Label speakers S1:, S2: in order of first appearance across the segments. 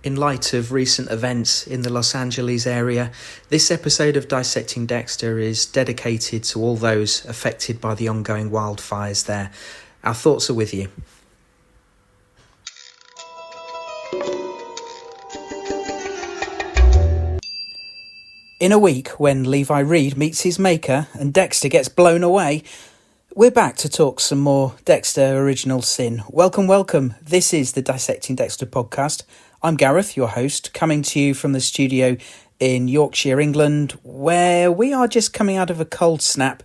S1: In light of recent events in the Los Angeles area, this episode of Dissecting Dexter is dedicated to all those affected by the ongoing wildfires there. Our thoughts are with you. In a week, when Levi Reed meets his maker and Dexter gets blown away, we're back to talk some more Dexter Original Sin. Welcome. This is the Dissecting Dexter podcast. I'm Gareth, your host, coming to you from the studio in Yorkshire, England, where we are just coming out of a cold snap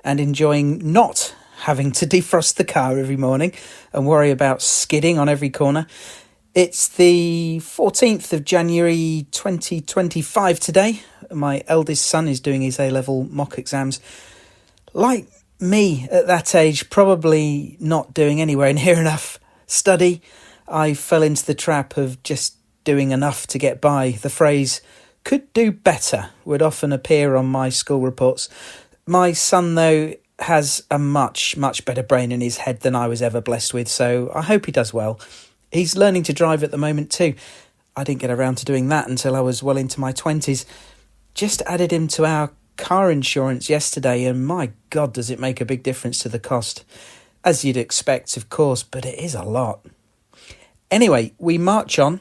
S1: and enjoying not having to defrost the car every morning and worry about skidding on every corner. It's the 14th of January 2025 today. My eldest son is doing his A-level mock exams. Like me at that age, probably not doing anywhere near enough study. I fell into the trap of just doing enough to get by. The phrase, could do better, would often appear on my school reports. My son, though, has a much better brain in his head than I was ever blessed with, so I hope he does well. He's learning to drive at the moment too. I didn't get around to doing that until I was well into my 20s. Just added him to our car insurance yesterday, and my God, does it make a big difference to the cost. As you'd expect, of course, but it is a lot. Anyway, we march on,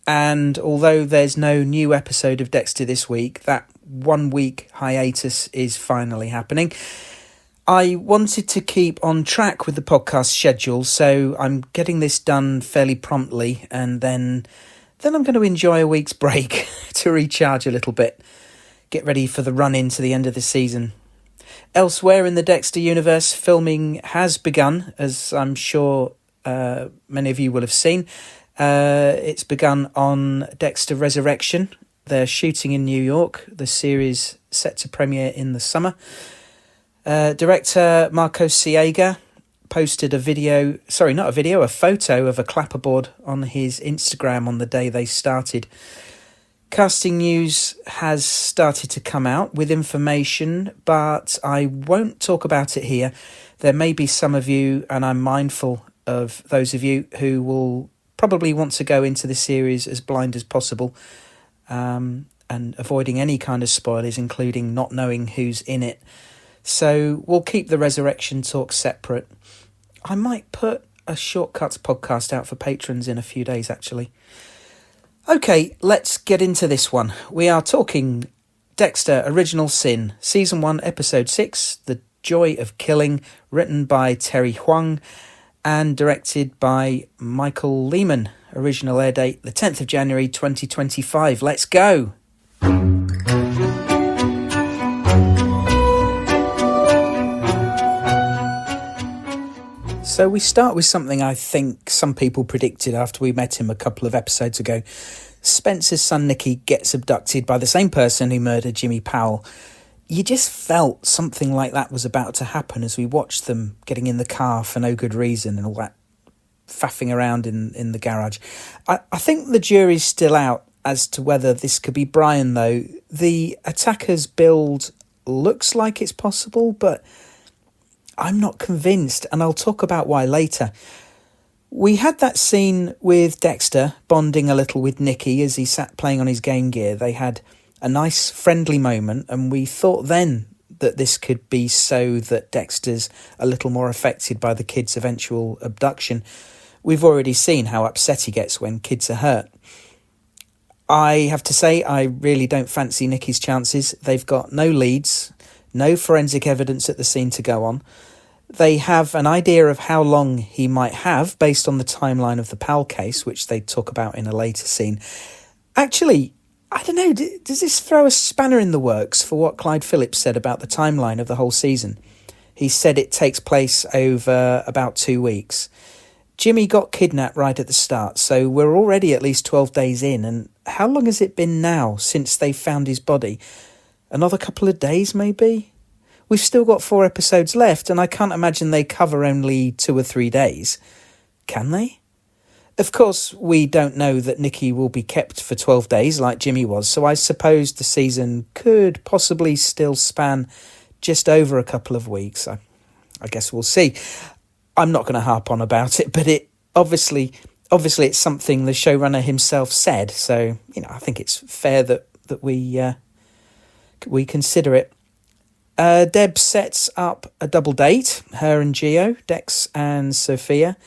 S1: and although there's no new episode of Dexter this week, that 1 week hiatus is finally happening. I wanted to keep on track with the podcast schedule, so I'm getting this done fairly promptly, and then I'm going to enjoy a week's break to recharge a little bit, get ready for the run into the end of the season. Elsewhere in the Dexter universe, filming has begun, as I'm sure many of you will have seen. It's begun on Dexter Resurrection. They're shooting in New York, the series set to premiere in the summer. Director Marco Siega posted a photo of a clapperboard on his Instagram on the day they started. Casting news has started to come out with information, but I won't talk about it here. There may be some of you, and I'm mindful of those of you who will probably want to go into the series as blind as possible, and avoiding any kind of spoilers, including not knowing who's in it. So we'll keep the Resurrection talk separate. I might put a Shortcuts podcast out for patrons in a few days, actually. Okay, let's get into this one. We are talking Dexter Original Sin, Season 1, Episode 6, The Joy of Killing, written by Terry Huang and directed by Michael Lehman. Original air date, the 10th of January 2025. Let's go! So we start with something I think some people predicted after we met him a couple of episodes ago. Spencer's son Nicky gets abducted by the same person who murdered Jimmy Powell. You just felt something like that was about to happen as we watched them getting in the car for no good reason and all that faffing around in the garage. I think the jury's still out as to whether this could be Brian, though. The attacker's build looks like it's possible, but I'm not convinced, and I'll talk about why later. We had that scene with Dexter bonding a little with Nicky as he sat playing on his Game Gear. They had a nice friendly moment, and we thought then that this could be so that Dexter's a little more affected by the kid's eventual abduction. We've already seen how upset he gets when kids are hurt. I have to say, I really don't fancy Nicky's chances. They've got no leads, no forensic evidence at the scene to go on. They have an idea of how long he might have based on the timeline of the Powell case, which they talk about in a later scene. Actually, I don't know, does this throw a spanner in the works for what Clyde Phillips said about the timeline of the whole season? He said it takes place over about 2 weeks. Jimmy got kidnapped right at the start, so we're already at least 12 days in, and how long has it been now since they found his body? Another couple of days, maybe? We've still got 4 episodes left, and I can't imagine they cover only 2 or 3 days. Can they? Of course, we don't know that Nicky will be kept for 12 days like Jimmy was, so I suppose the season could possibly still span just over a couple of weeks. I guess we'll see. I'm not going to harp on about it, but it obviously Obviously, it's something the showrunner himself said, so, I think it's fair that we consider it. Deb sets up a double date, her and Gio, Dex and Sophia.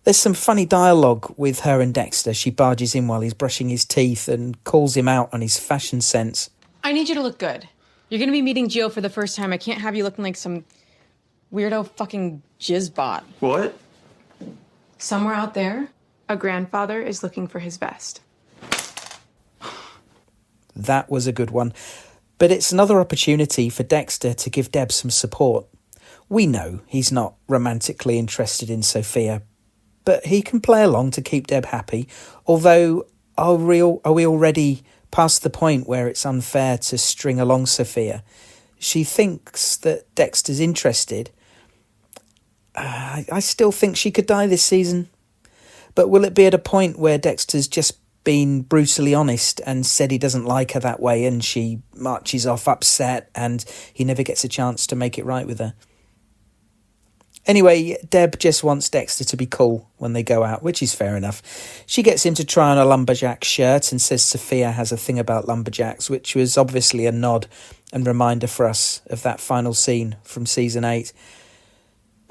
S1: There's some funny dialogue with her and Dexter. She barges in while he's brushing his teeth and calls him out on his fashion sense.
S2: I need you to look good. You're going to be meeting Gio for the first time. I can't have you looking like some weirdo fucking jizzbot.
S3: What?
S2: Somewhere out there,
S4: a grandfather is looking for his vest.
S1: That was a good one. But it's another opportunity for Dexter to give Deb some support. We know he's not romantically interested in Sophia, but he can play along to keep Deb happy, although are we already past the point where it's unfair to string along Sophia? She thinks that Dexter's interested. I still think she could die this season. But will it be at a point where Dexter's just been brutally honest and said he doesn't like her that way, and she marches off upset and he never gets a chance to make it right with her? Anyway, Deb just wants Dexter to be cool when they go out, which is fair enough. She gets him to try on a lumberjack shirt and says Sophia has a thing about lumberjacks, which was obviously a nod and reminder for us of that final scene from season 8.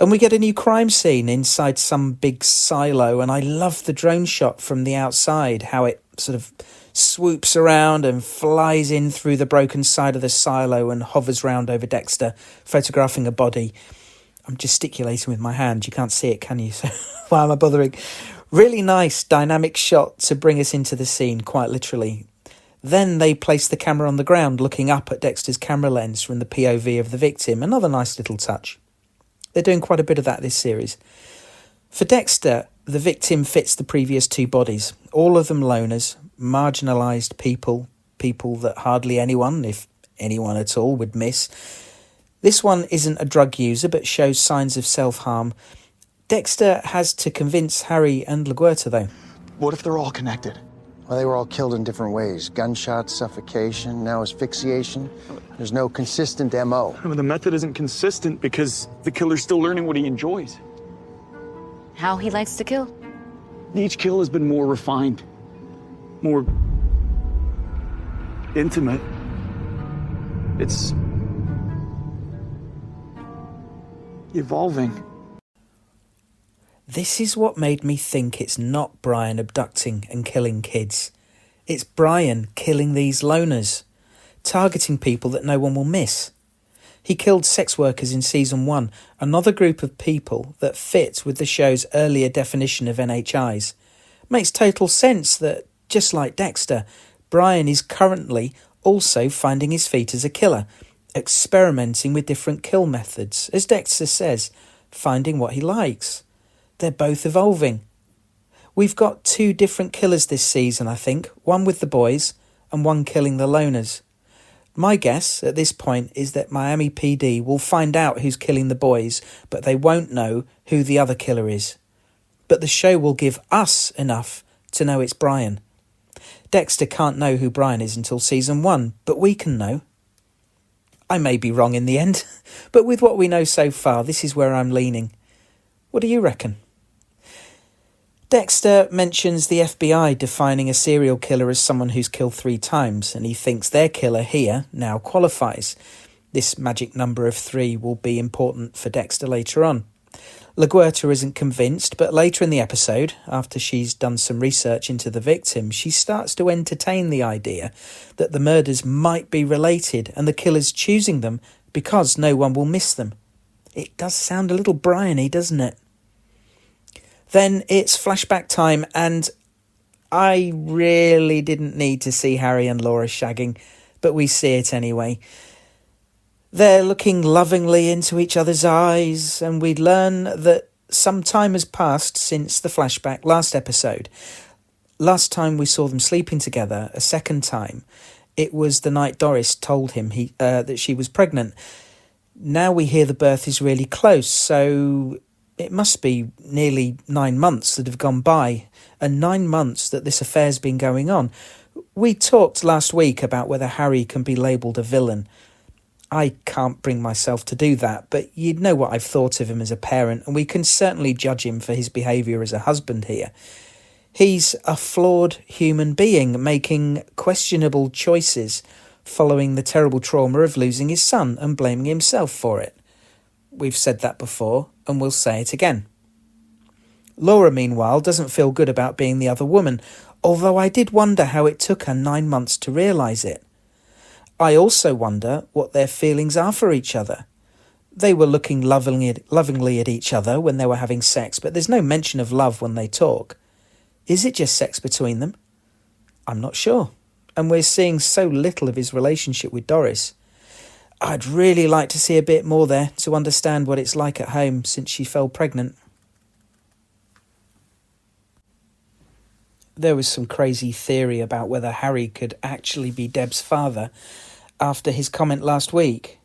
S1: And we get a new crime scene inside some big silo, and I love the drone shot from the outside, how it sort of swoops around and flies in through the broken side of the silo and hovers round over Dexter, photographing a body. I'm gesticulating with my hand. You can't see it, can you? So why am I bothering? Really nice dynamic shot to bring us into the scene, quite literally. Then they place the camera on the ground, looking up at Dexter's camera lens from the POV of the victim. Another nice little touch. They're doing quite a bit of that this series. For Dexter, the victim fits the previous two bodies. All of them loners, marginalised people that hardly anyone, if anyone at all, would miss. This one isn't a drug user, but shows signs of self-harm. Dexter has to convince Harry and LaGuerta, though.
S3: What if they're all connected?
S5: Well, they were all killed in different ways. Gunshot, suffocation, now asphyxiation. There's no consistent M.O.
S3: I mean, the method isn't consistent because the killer's still learning what he enjoys.
S6: How he likes to kill?
S3: Each kill has been more refined, more intimate. It's evolving.
S1: This is what made me think it's not Brian abducting and killing kids. It's Brian killing these loners, targeting people that no one will miss. He killed sex workers in season 1, another group of people that fit with the show's earlier definition of NHIs. Makes total sense that, just like Dexter, Brian is currently also finding his feet as a killer, experimenting with different kill methods, as Dexter says, finding what he likes. They're both evolving. We've got 2 different killers this season, I think, one with the boys and one killing the loners. My guess at this point is that Miami PD will find out who's killing the boys, but they won't know who the other killer is. But the show will give us enough to know it's Brian. Dexter can't know who Brian is until season 1, but we can know. I may be wrong in the end, but with what we know so far, this is where I'm leaning. What do you reckon? Dexter mentions the FBI defining a serial killer as someone who's killed 3 times, and he thinks their killer here now qualifies. This magic number of 3 will be important for Dexter later on. LaGuerta isn't convinced, but later in the episode, after she's done some research into the victim, she starts to entertain the idea that the murders might be related and the killer's choosing them because no one will miss them. It does sound a little Brian-y, doesn't it? Then it's flashback time, and I really didn't need to see Harry and Laura shagging, but we see it anyway. They're looking lovingly into each other's eyes, and we learn that some time has passed since the flashback last episode. Last time we saw them sleeping together, a second time, it was the night Doris told him that she was pregnant. Now we hear the birth is really close, so it must be nearly 9 months that have gone by, and 9 months that this affair's been going on. We talked last week about whether Harry can be labelled a villain. I can't bring myself to do that, but you'd know what I've thought of him as a parent, and we can certainly judge him for his behaviour as a husband here. He's a flawed human being making questionable choices following the terrible trauma of losing his son and blaming himself for it. We've said that before and we'll say it again. Laura, meanwhile, doesn't feel good about being the other woman, although I did wonder how it took her 9 months to realise it. I also wonder what their feelings are for each other. They were looking lovingly at each other when they were having sex, but there's no mention of love when they talk. Is it just sex between them? I'm not sure. And we're seeing so little of his relationship with Doris. I'd really like to see a bit more there to understand what it's like at home since she fell pregnant. There was some crazy theory about whether Harry could actually be Deb's father after his comment last week.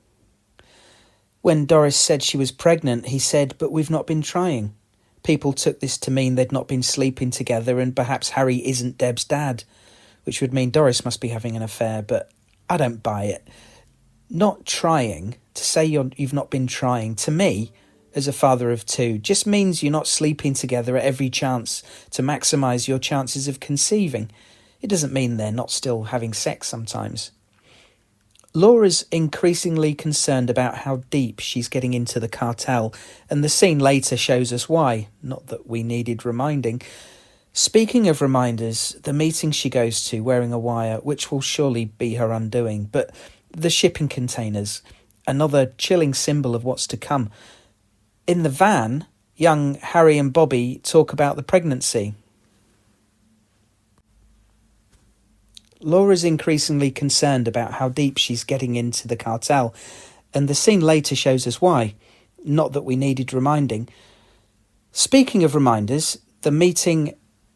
S1: When Doris said she was pregnant, he said, "But we've not been trying." People took this to mean they'd not been sleeping together and perhaps Harry isn't Deb's dad, which would mean Doris must be having an affair, but I don't buy it. Not trying, to say you've not been trying, to me, as a father of two, just means you're not sleeping together at every chance to maximise your chances of conceiving. It doesn't mean they're not still having sex sometimes. Laura's increasingly concerned about how deep she's getting into the cartel, and the scene later shows us why, not that we needed reminding. Speaking of reminders, the meeting she goes to wearing a wire, which will surely be her undoing, but the shipping containers, another chilling symbol of what's to come. In the van, young Harry and Bobby talk about the pregnancy. Laura's increasingly concerned about how deep she's getting into the cartel, and the scene later shows us why, not that we needed reminding. Speaking of reminders, the meeting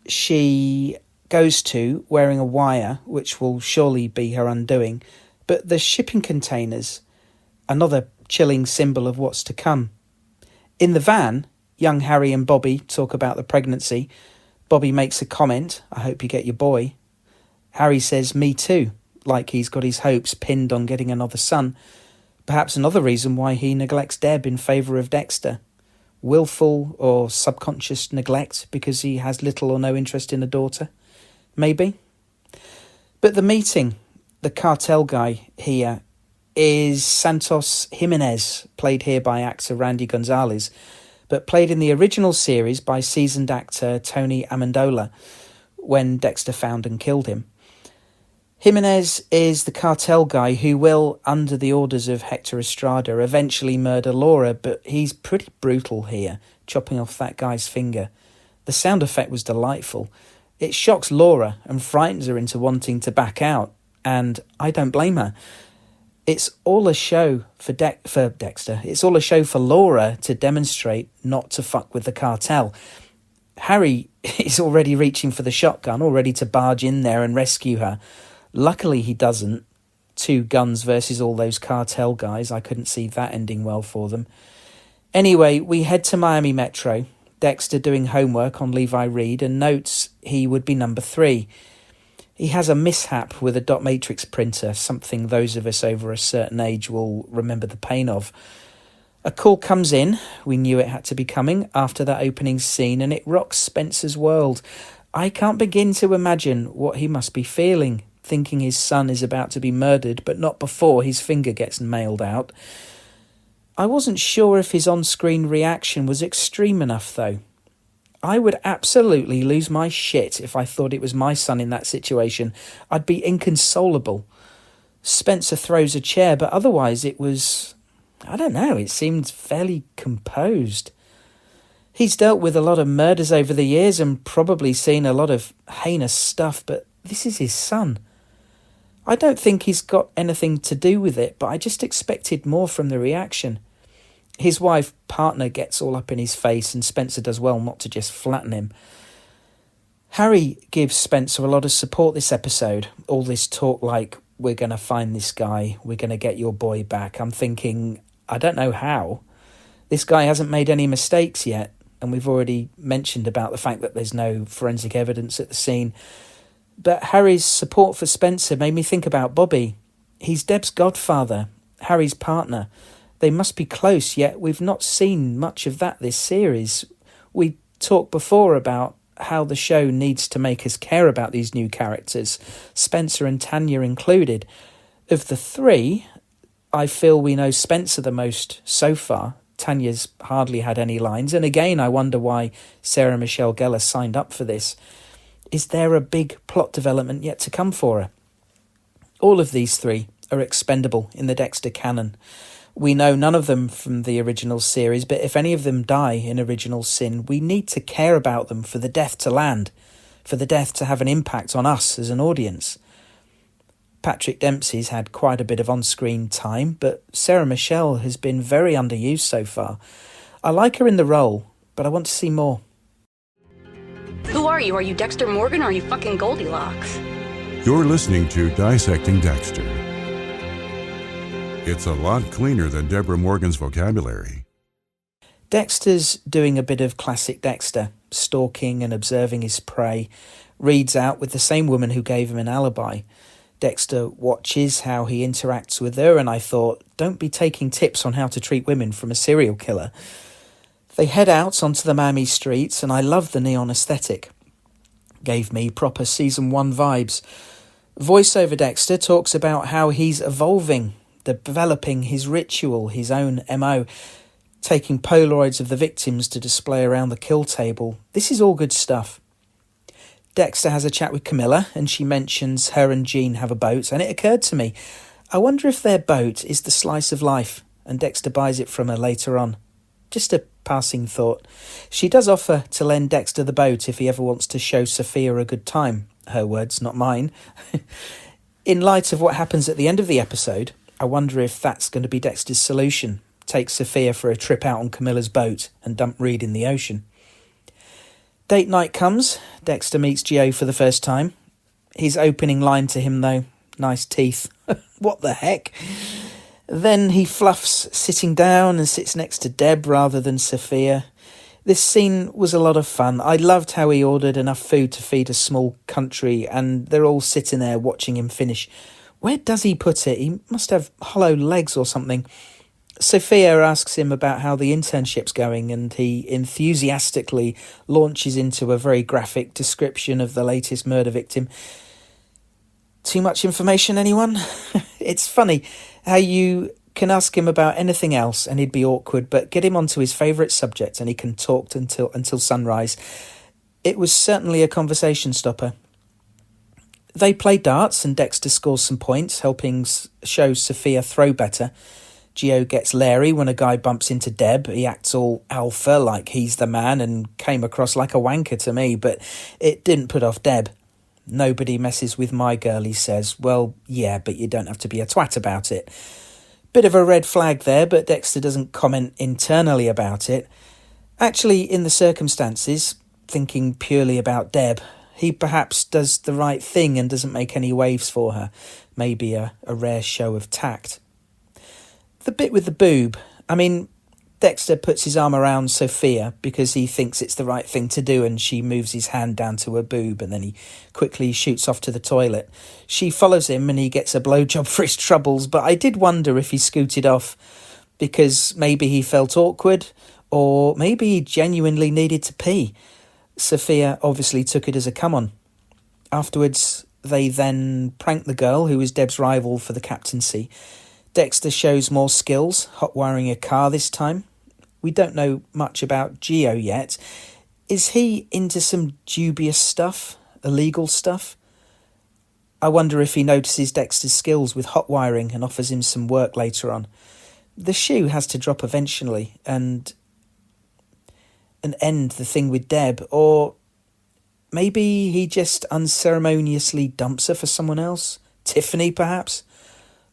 S1: she goes to wearing a wire, which will surely be her undoing, but the shipping containers, another chilling symbol of what's to come. In the van, young Harry and Bobby talk about the pregnancy. Bobby makes a comment, "I hope you get your boy." Harry says, "Me too," like he's got his hopes pinned on getting another son. Perhaps another reason why he neglects Deb in favour of Dexter. Willful or subconscious neglect because he has little or no interest in a daughter. Maybe. But the meeting, the cartel guy here, is Santos Jimenez, played here by actor Randy Gonzalez, but played in the original series by seasoned actor Tony Amendola when Dexter found and killed him. Jimenez is the cartel guy who will, under the orders of Hector Estrada, eventually murder Laura, but he's pretty brutal here, chopping off that guy's finger. The sound effect was delightful. It shocks Laura and frightens her into wanting to back out, and I don't blame her. It's all a show for Dexter. It's all a show for Laura to demonstrate not to fuck with the cartel. Harry is already reaching for the shotgun, all ready to barge in there and rescue her. Luckily he doesn't. 2 guns versus all those cartel guys. I couldn't see that ending well for them. Anyway, we head to Miami Metro. Dexter doing homework on Levi Reed and notes he would be number 3. He has a mishap with a dot matrix printer, something those of us over a certain age will remember the pain of. A call comes in. We knew it had to be coming after that opening scene, and it rocks Spencer's world. I can't begin to imagine what he must be feeling, thinking his son is about to be murdered, but not before his finger gets mailed out. I wasn't sure if his on-screen reaction was extreme enough, though. I would absolutely lose my shit if I thought it was my son in that situation. I'd be inconsolable. Spencer throws a chair, but otherwise it was, I don't know, it seemed fairly composed. He's dealt with a lot of murders over the years and probably seen a lot of heinous stuff, but this is his son. I don't think he's got anything to do with it, but I just expected more from the reaction. His wife, partner, gets all up in his face and Spencer does well not to just flatten him. Harry gives Spencer a lot of support this episode. All this talk like, we're going to find this guy, we're going to get your boy back. I'm thinking, I don't know how. This guy hasn't made any mistakes yet, and we've already mentioned about the fact that there's no forensic evidence at the scene. But Harry's support for Spencer made me think about Bobby. He's Deb's godfather, Harry's partner. They must be close, yet we've not seen much of that this series. We talked before about how the show needs to make us care about these new characters, Spencer and Tanya included. Of the three, I feel we know Spencer the most so far. Tanya's hardly had any lines, and again I wonder why Sarah Michelle Gellar signed up for this. Is there a big plot development yet to come for her? All of these three are expendable in the Dexter canon. We know none of them from the original series, but if any of them die in Original Sin, we need to care about them for the death to land, for the death to have an impact on us as an audience. Patrick Dempsey's had quite a bit of on-screen time, but Sarah Michelle has been very underused so far. I like her in the role, but I want to see more.
S7: Who are you? Are you Dexter Morgan or are you fucking Goldilocks?
S8: You're listening to Dissecting Dexter. It's a lot cleaner than Deborah Morgan's vocabulary.
S1: Dexter's doing a bit of classic Dexter, stalking and observing his prey. Reed's out with the same woman who gave him an alibi. Dexter watches how he interacts with her, and I thought, don't be taking tips on how to treat women from a serial killer. They head out onto the Miami streets, and I love the neon aesthetic. Gave me proper season 1 vibes. Voiceover Dexter talks about how he's evolving, developing his ritual, his own MO, taking Polaroids of the victims to display around the kill table. This is all good stuff. Dexter has a chat with Camilla, and she mentions her and Jean have a boat, and it occurred to me, I wonder if their boat is the slice of life, and Dexter buys it from her later on. Just a passing thought. She does offer to lend Dexter the boat if he ever wants to show Sophia a good time. Her words, not mine. In light of what happens at the end of the episode, I wonder if that's going to be Dexter's solution. Take Sophia for a trip out on Camilla's boat and dump Reed in the ocean. Date night comes. Dexter meets Gio for the first time. His opening line to him, though, nice teeth. What the heck? Then he fluffs sitting down and sits next to Deb rather than Sophia. This scene was a lot of fun. I loved how he ordered enough food to feed a small country, and they're all sitting there watching him finish. Where does he put it? He must have hollow legs or something. Sophia asks him about how the internship's going, and he enthusiastically launches into a very graphic description of the latest murder victim. Too much information, anyone? It's funny how you can ask him about anything else and he'd be awkward, but get him onto his favourite subject and he can talk until sunrise. It was certainly a conversation stopper. They play darts and Dexter scores some points, helping show Sophia throw better. Gio gets leery when a guy bumps into Deb. He acts all alpha, like he's the man, and came across like a wanker to me, but it didn't put off Deb. Nobody messes with my girl, he says. Well, yeah, but you don't have to be a twat about it. Bit of a red flag there, but Dexter doesn't comment internally about it. Actually, in the circumstances, thinking purely about Deb, he perhaps does the right thing and doesn't make any waves for her. Maybe a rare show of tact. The bit with the boob, I mean, Dexter puts his arm around Sophia because he thinks it's the right thing to do, and she moves his hand down to her boob and then he quickly shoots off to the toilet. She follows him and he gets a blowjob for his troubles, but I did wonder if he scooted off because maybe he felt awkward or maybe he genuinely needed to pee. Sophia obviously took it as a come-on. Afterwards, they then prank the girl who is Deb's rival for the captaincy. Dexter shows more skills, hot wiring a car this time. We don't know much about Gio yet. Is he into some dubious stuff, illegal stuff? I wonder if he notices Dexter's skills with hot wiring and offers him some work later on. The shoe has to drop eventually and end the thing with Deb, or maybe he just unceremoniously dumps her for someone else. Tiffany, perhaps?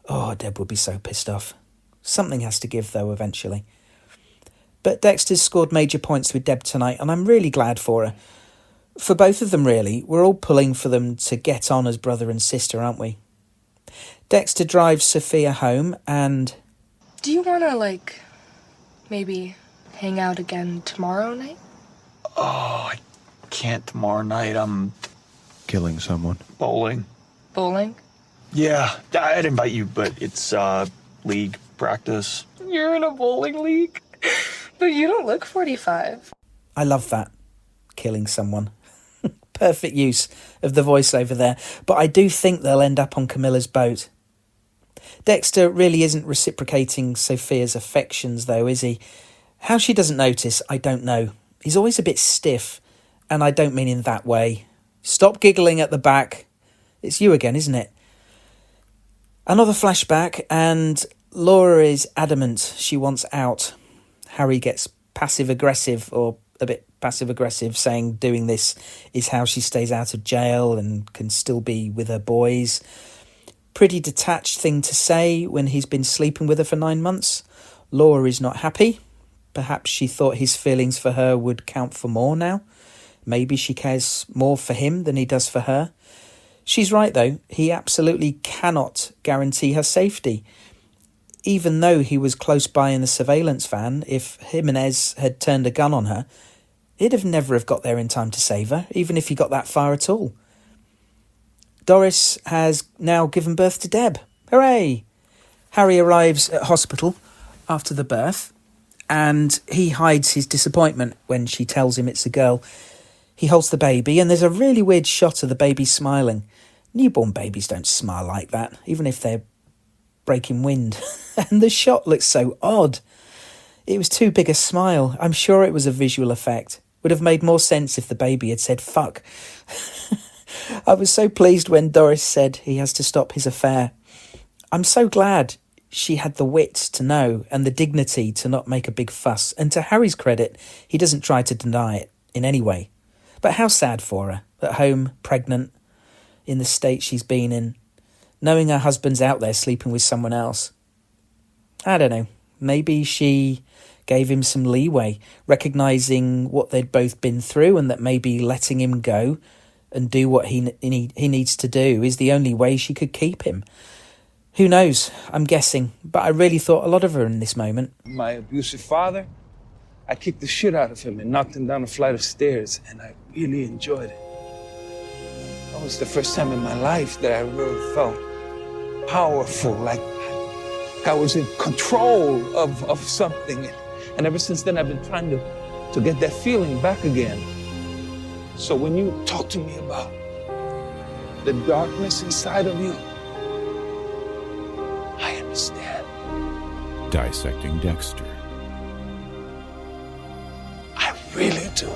S1: Oh, Deb would be so pissed off. Something has to give, though, eventually. But Dexter's scored major points with Deb tonight, and I'm really glad for her. For both of them, really. We're all pulling for them to get on as brother and sister, aren't we? Dexter drives Sophia home, and...
S9: Do you want to, maybe hang out again tomorrow night?
S3: Oh, I can't tomorrow night. I'm
S5: Killing someone.
S3: bowling.
S9: Bowling?
S3: Yeah, I'd invite you, but it's league practice.
S9: You're in a bowling league? But you don't look 45.
S1: I love that. Killing someone. Perfect use of the voiceover there. But I do think they'll end up on Camilla's boat. Dexter really isn't reciprocating Sophia's affections, though, is he? How she doesn't notice, I don't know. He's always a bit stiff, and I don't mean in that way. Stop giggling at the back. It's you again, isn't it? Another flashback, and Laura is adamant she wants out. Harry gets passive-aggressive, or a bit passive-aggressive, saying doing this is how she stays out of jail and can still be with her boys. Pretty detached thing to say when he's been sleeping with her for 9 months. Laura is not happy. Perhaps she thought his feelings for her would count for more now. Maybe she cares more for him than he does for her. She's right, though. He absolutely cannot guarantee her safety. Even though he was close by in the surveillance van, if Jimenez had turned a gun on her, he'd have never have got there in time to save her, even if he got that far at all. Doris has now given birth to Deb. Hooray! Harry arrives at hospital after the birth, and he hides his disappointment when she tells him it's a girl. He holds the baby, and there's a really weird shot of the baby smiling. Newborn babies don't smile like that, even if they're breaking wind. And the shot looks so odd. It was too big a smile. I'm sure it was a visual effect. Would have made more sense if the baby had said fuck. I was so pleased when Doris said he has to stop his affair. I'm so glad she had the wit to know and the dignity to not make a big fuss. And to Harry's credit, he doesn't try to deny it in any way. But how sad for her, at home, pregnant, in the state she's been in, knowing her husband's out there sleeping with someone else. I don't know, maybe she gave him some leeway, recognising what they'd both been through and that maybe letting him go and do what he needs to do is the only way she could keep him. Who knows? I'm guessing, but I really thought a lot of her in this moment.
S10: My abusive father, I kicked the shit out of him and knocked him down a flight of stairs, and I really enjoyed it. That was the first time in my life that I really felt powerful, like I was in control of something. And ever since then, I've been trying to get that feeling back again. So when you talk to me about the darkness inside of you, I understand.
S8: Dissecting Dexter.
S10: I really do.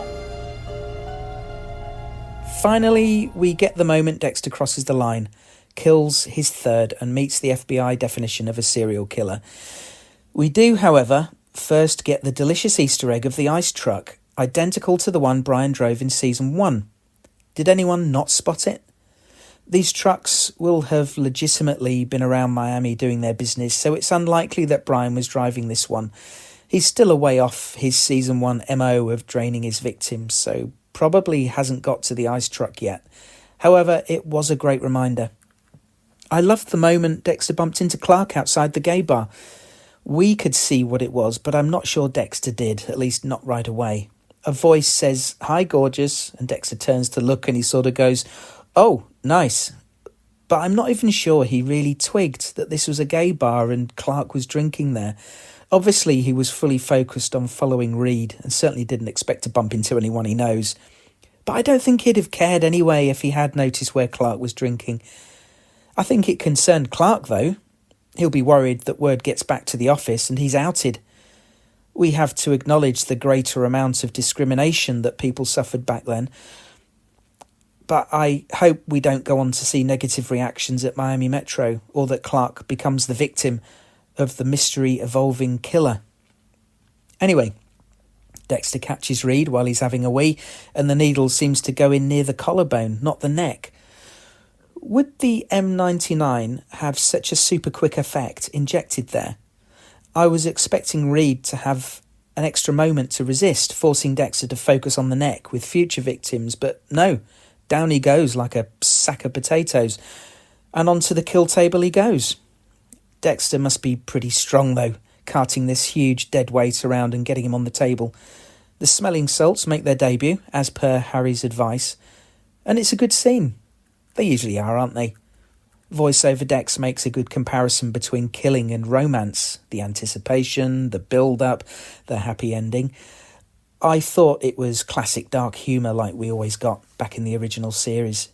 S1: Finally, we get the moment Dexter crosses the line, kills his third, and meets the FBI definition of a serial killer. We do, however, first get the delicious Easter egg of the ice truck, identical to the one Brian drove in Season 1. Did anyone not spot it? These trucks will have legitimately been around Miami doing their business, so it's unlikely that Brian was driving this one. He's still a way off his Season 1 MO of draining his victims, so probably hasn't got to the ice truck yet. However, it was a great reminder. I loved the moment Dexter bumped into Clark outside the gay bar. We could see what it was, but I'm not sure Dexter did, at least not right away. A voice says, "Hi, gorgeous," and Dexter turns to look and he sort of goes, "Oh, nice." But I'm not even sure he really twigged that this was a gay bar and Clark was drinking there. Obviously, he was fully focused on following Reed and certainly didn't expect to bump into anyone he knows. But I don't think he'd have cared anyway if he had noticed where Clark was drinking. I think it concerned Clark, though. He'll be worried that word gets back to the office and he's outed. We have to acknowledge the greater amount of discrimination that people suffered back then. But I hope we don't go on to see negative reactions at Miami Metro, or that Clark becomes the victim of the mystery-evolving killer. Anyway, Dexter catches Reed while he's having a wee, and the needle seems to go in near the collarbone, not the neck. Would the M99 have such a super quick effect injected there? I was expecting Reed to have an extra moment to resist, forcing Dexter to focus on the neck with future victims, but no, down he goes like a sack of potatoes, and onto the kill table he goes. Dexter must be pretty strong, though, carting this huge dead weight around and getting him on the table. The smelling salts make their debut, as per Harry's advice, and it's a good scene. They usually are, aren't they? Voiceover Dex makes a good comparison between killing and romance, the anticipation, the build-up, the happy ending. I thought it was classic dark humour like we always got back in the original series.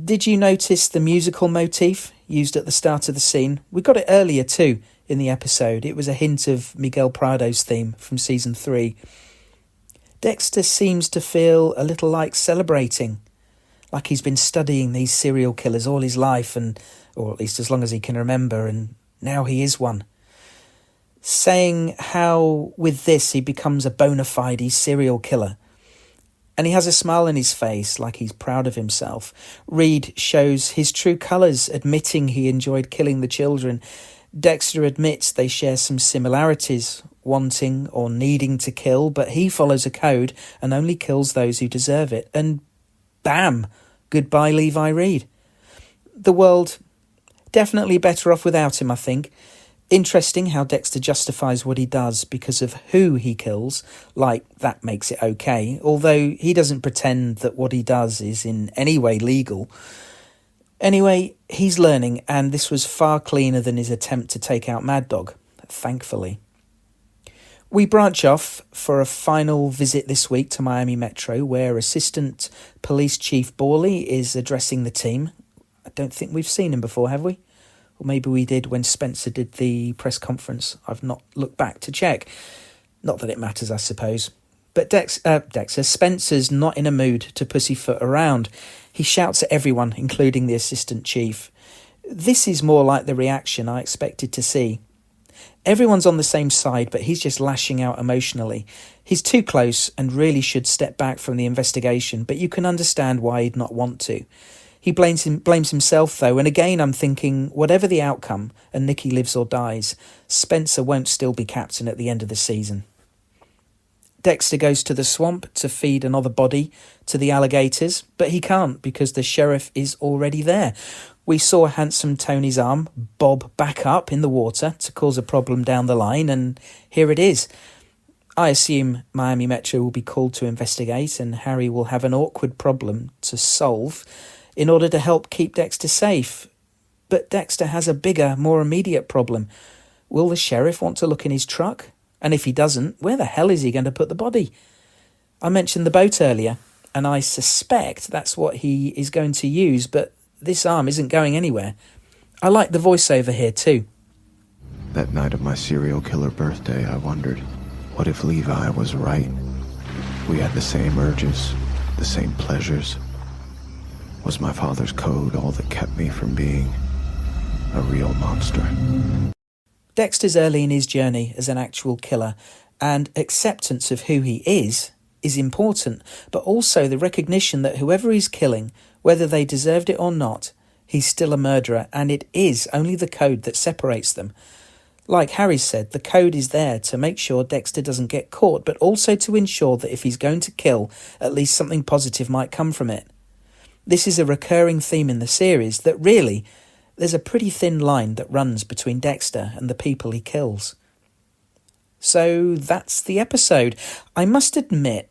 S1: Did you notice the musical motif used at the start of the scene? We got it earlier too in the episode. It was a hint of Miguel Prado's theme from season 3. Dexter seems to feel a little like celebrating, like he's been studying these serial killers all his life, or at least as long as he can remember, and now he is one. Saying how with this he becomes a bona fide serial killer. And he has a smile on his face like he's proud of himself. Reed shows his true colours, admitting he enjoyed killing the children. Dexter admits they share some similarities, wanting or needing to kill, but he follows a code and only kills those who deserve it. And bam! Goodbye, Levi Reed. The world definitely better off without him, I think. Interesting how Dexter justifies what he does because of who he kills, like that makes it okay, although he doesn't pretend that what he does is in any way legal. Anyway, he's learning, and this was far cleaner than his attempt to take out Mad Dog, thankfully. We branch off for a final visit this week to Miami Metro, where Assistant Police Chief Borley is addressing the team. I don't think we've seen him before, have we? Or maybe we did when Spencer did the press conference. I've not looked back to check. Not that it matters, I suppose. But Dexter, Spencer's not in a mood to pussyfoot around. He shouts at everyone, including the assistant chief. This is more like the reaction I expected to see. Everyone's on the same side, but he's just lashing out emotionally. He's too close and really should step back from the investigation, but you can understand why he'd not want to. He blames himself, though, and again I'm thinking, whatever the outcome, and Nicky lives or dies, Spencer won't still be captain at the end of the season. Dexter goes to the swamp to feed another body to the alligators, but he can't because the sheriff is already there. We saw handsome Tony's arm bob back up in the water to cause a problem down the line, and here it is. I assume Miami Metro will be called to investigate, and Harry will have an awkward problem to solve in order to help keep Dexter safe. But Dexter has a bigger, more immediate problem. Will the sheriff want to look in his truck? And if he doesn't, where the hell is he going to put the body? I mentioned the boat earlier, and I suspect that's what he is going to use, but this arm isn't going anywhere. I like the voiceover here too.
S11: That night of my serial killer birthday, I wondered, what if Levi was right? We had the same urges, the same pleasures. Was my father's code all that kept me from being a real monster?
S1: Dexter's early in his journey as an actual killer, and acceptance of who he is important, but also the recognition that whoever he's killing, whether they deserved it or not, he's still a murderer, and it is only the code that separates them. Like Harry said, the code is there to make sure Dexter doesn't get caught, but also to ensure that if he's going to kill, at least something positive might come from it. This is a recurring theme in the series that really, there's a pretty thin line that runs between Dexter and the people he kills. So that's the episode. I must admit,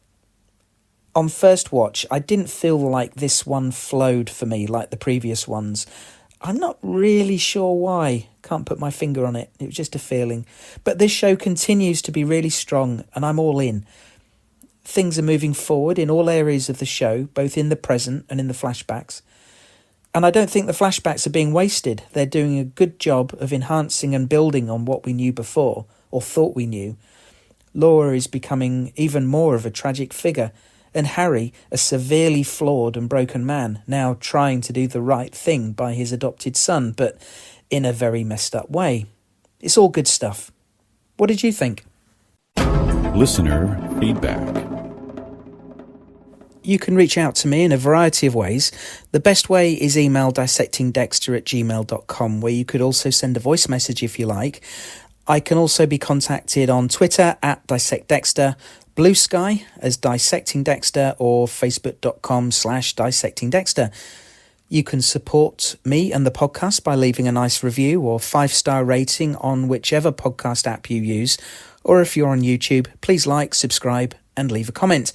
S1: on first watch, I didn't feel like this one flowed for me like the previous ones. I'm not really sure why. Can't put my finger on it. It was just a feeling. But this show continues to be really strong, and I'm all in. Things are moving forward in all areas of the show, both in the present and in the flashbacks. And I don't think the flashbacks are being wasted. They're doing a good job of enhancing and building on what we knew before, or thought we knew. Laura is becoming even more of a tragic figure, and Harry, a severely flawed and broken man, now trying to do the right thing by his adopted son, but in a very messed up way. It's all good stuff. What did you think?
S8: Listener feedback.
S1: You can reach out to me in a variety of ways. The best way is email dissectingdexter@gmail.com, where you could also send a voice message if you like. I can also be contacted on Twitter @DissectDexter, Blue Sky as Dissecting Dexter, or facebook.com/Dissecting Dexter. You can support me and the podcast by leaving a nice review or 5-star rating on whichever podcast app you use. Or if you're on YouTube, please like, subscribe, and leave a comment.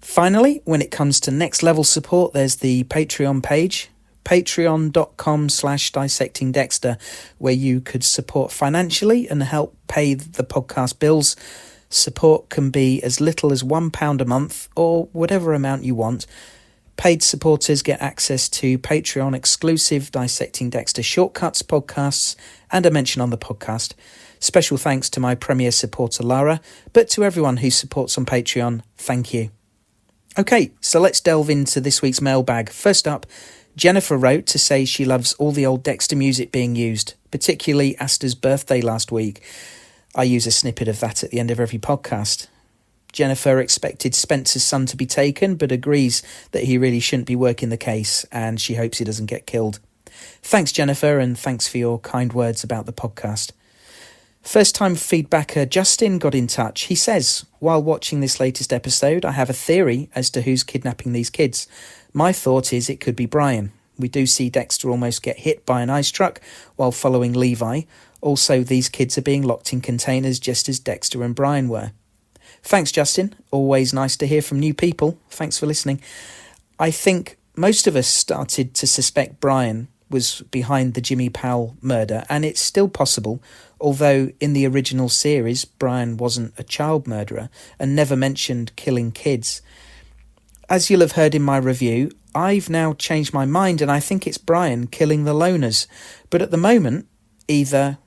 S1: Finally, when it comes to next level support, there's the Patreon page, patreon.com/Dissecting Dexter, where you could support financially and help pay the podcast bills. Support can be as little as £1 a month or whatever amount you want. Paid supporters get access to Patreon exclusive Dissecting Dexter shortcuts podcasts and a mention on the podcast. Special thanks to my premier supporter Lara, but to everyone who supports on Patreon, thank you. Okay, so let's delve into this week's mailbag. First up, Jennifer wrote to say she loves all the old Dexter music being used, particularly Asta's birthday last week. I use a snippet of that at the end of every podcast. Jennifer expected Spencer's son to be taken, but agrees that he really shouldn't be working the case, and she hopes he doesn't get killed. Thanks, Jennifer, and thanks for your kind words about the podcast. First-time feedbacker Justin got in touch. He says, while watching this latest episode, I have a theory as to who's kidnapping these kids. My thought is it could be Brian. We do see Dexter almost get hit by an ice truck while following Levi. Also, these kids are being locked in containers just as Dexter and Brian were. Thanks, Justin. Always nice to hear from new people. Thanks for listening. I think most of us started to suspect Brian was behind the Jimmy Powell murder, and it's still possible, although in the original series, Brian wasn't a child murderer and never mentioned killing kids. As you'll have heard in my review, I've now changed my mind and I think it's Brian killing the loners. But at the moment, either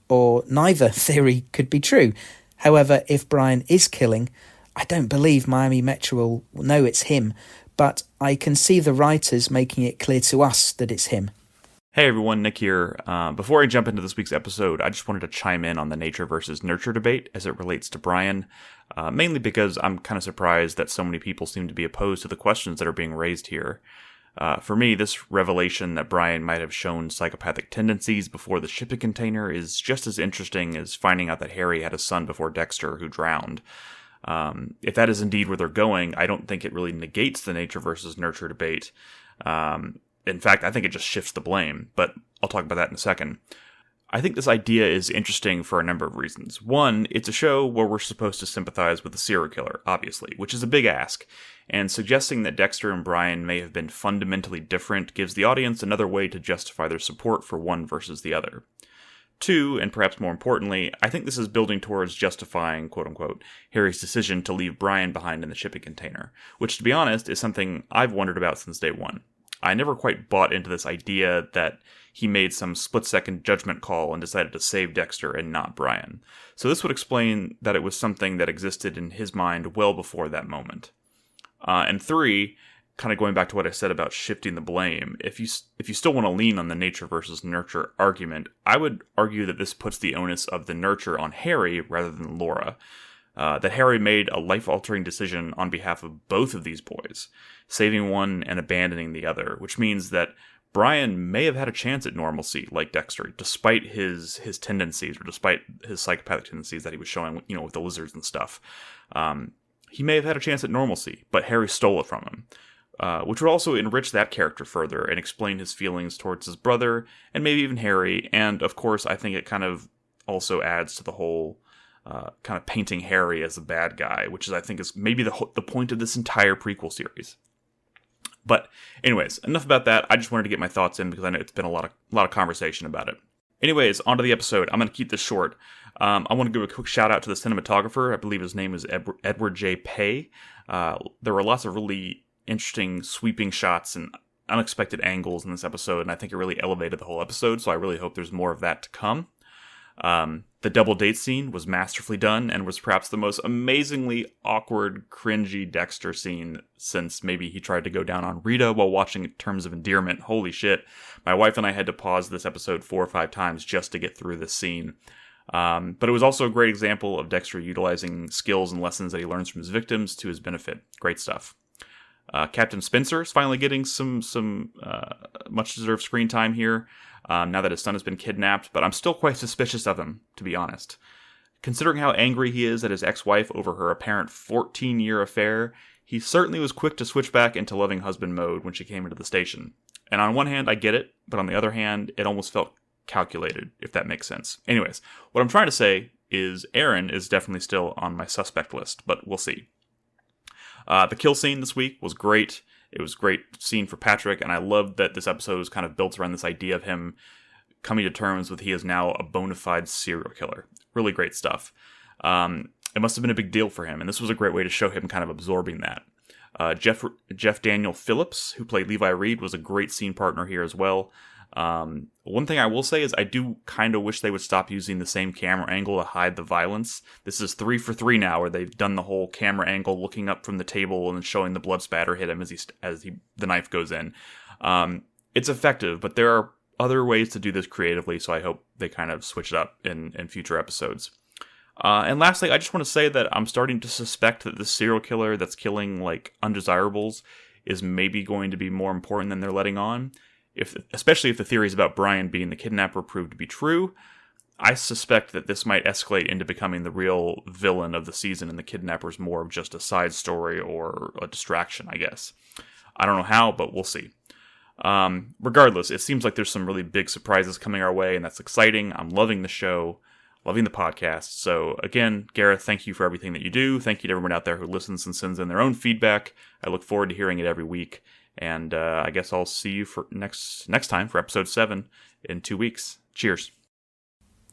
S1: or neither theory could be true. However, if Brian is killing, I don't believe Miami Metro will know it's him, but I can see the writers making it clear to us that it's him.
S12: Hey everyone, Nick here. Before I jump into this week's episode, I just wanted to chime in on the nature versus nurture debate as it relates to Brian, mainly because I'm kind of surprised that so many people seem to be opposed to the questions that are being raised here. For me, this revelation that Brian might have shown psychopathic tendencies before the shipping container is just as interesting as finding out that Harry had a son before Dexter who drowned. If that is indeed where they're going, I don't think it really negates the nature versus nurture debate. In fact, I think it just shifts the blame, but I'll talk about that in a second. I think this idea is interesting for a number of reasons. One, it's a show where we're supposed to sympathize with the serial killer, obviously, which is a big ask, and suggesting that Dexter and Brian may have been fundamentally different gives the audience another way to justify their support for one versus the other. Two, and perhaps more importantly, I think this is building towards justifying, quote-unquote, Harry's decision to leave Brian behind in the shipping container, which, to be honest, is something I've wondered about since day one. I never quite bought into this idea that he made some split-second judgment call and decided to save Dexter and not Brian. So this would explain that it was something that existed in his mind well before that moment. And three, kind of going back to what I said about shifting the blame, if you still want to lean on the nature versus nurture argument, I would argue that this puts the onus of the nurture on Harry rather than Laura. That Harry made a life-altering decision on behalf of both of these boys, saving one and abandoning the other, which means that Brian may have had a chance at normalcy, like Dexter, despite his tendencies, or despite his psychopathic tendencies that he was showing, with the lizards and stuff. He may have had a chance at normalcy, but Harry stole it from him, which would also enrich that character further and explain his feelings towards his brother, and maybe even Harry, and of course I think it kind of also adds to the whole kind of painting Harry as a bad guy, which I think is maybe the point of this entire prequel series. But anyways, enough about that. I just wanted to get my thoughts in because I know it's been a lot of conversation about it. Anyways, onto the episode. I'm going to keep this short. I want to give a quick shout out to the cinematographer. I believe his name is Edward J. Pei. There were lots of really interesting sweeping shots and unexpected angles in this episode, and I think it really elevated the whole episode, so I really hope there's more of that to come. The double date scene was masterfully done and was perhaps the most amazingly awkward, cringy Dexter scene since maybe he tried to go down on Rita while watching Terms of Endearment. Holy shit. My wife and I had to pause this episode 4 or 5 times just to get through this scene. But it was also a great example of Dexter utilizing skills and lessons that he learns from his victims to his benefit. Great stuff. Captain Spencer is finally getting some much-deserved screen time here. Now that his son has been kidnapped, but I'm still quite suspicious of him, to be honest. Considering how angry he is at his ex-wife over her apparent 14-year affair, he certainly was quick to switch back into loving husband mode when she came into the station. And on one hand, I get it, but on the other hand, it almost felt calculated, if that makes sense. Anyways, what I'm trying to say is Aaron is definitely still on my suspect list, but we'll see. The kill scene this week was great. It was a great scene for Patrick, and I loved that this episode was kind of built around this idea of him coming to terms with he is now a bona fide serial killer. Really great stuff. it must have been a big deal for him, and this was a great way to show him kind of absorbing that. Jeff Daniel Phillips, who played Levi Reed, was a great scene partner here as well. One thing I will say is I do kind of wish they would stop using the same camera angle to hide the violence. This is 3 for 3 now, where they've done the whole camera angle looking up from the table and showing the blood spatter hit him as the knife goes in. It's effective, but there are other ways to do this creatively, so I hope they kind of switch it up in future episodes. And lastly, I just want to say that I'm starting to suspect that this serial killer that's killing, like, undesirables is maybe going to be more important than they're letting on. Especially if the theories about Brian being the kidnapper prove to be true. I suspect that this might escalate into becoming the real villain of the season, and the kidnapper's more of just a side story or a distraction, I guess. I don't know how, but we'll see. Regardless, it seems like there's some really big surprises coming our way, and that's exciting. I'm loving the show, loving the podcast. So again, Gareth, thank you for everything that you do. Thank you to everyone out there who listens and sends in their own feedback. I look forward to hearing it every week. And I guess I'll see you for next time for episode 7 in 2 weeks. Cheers.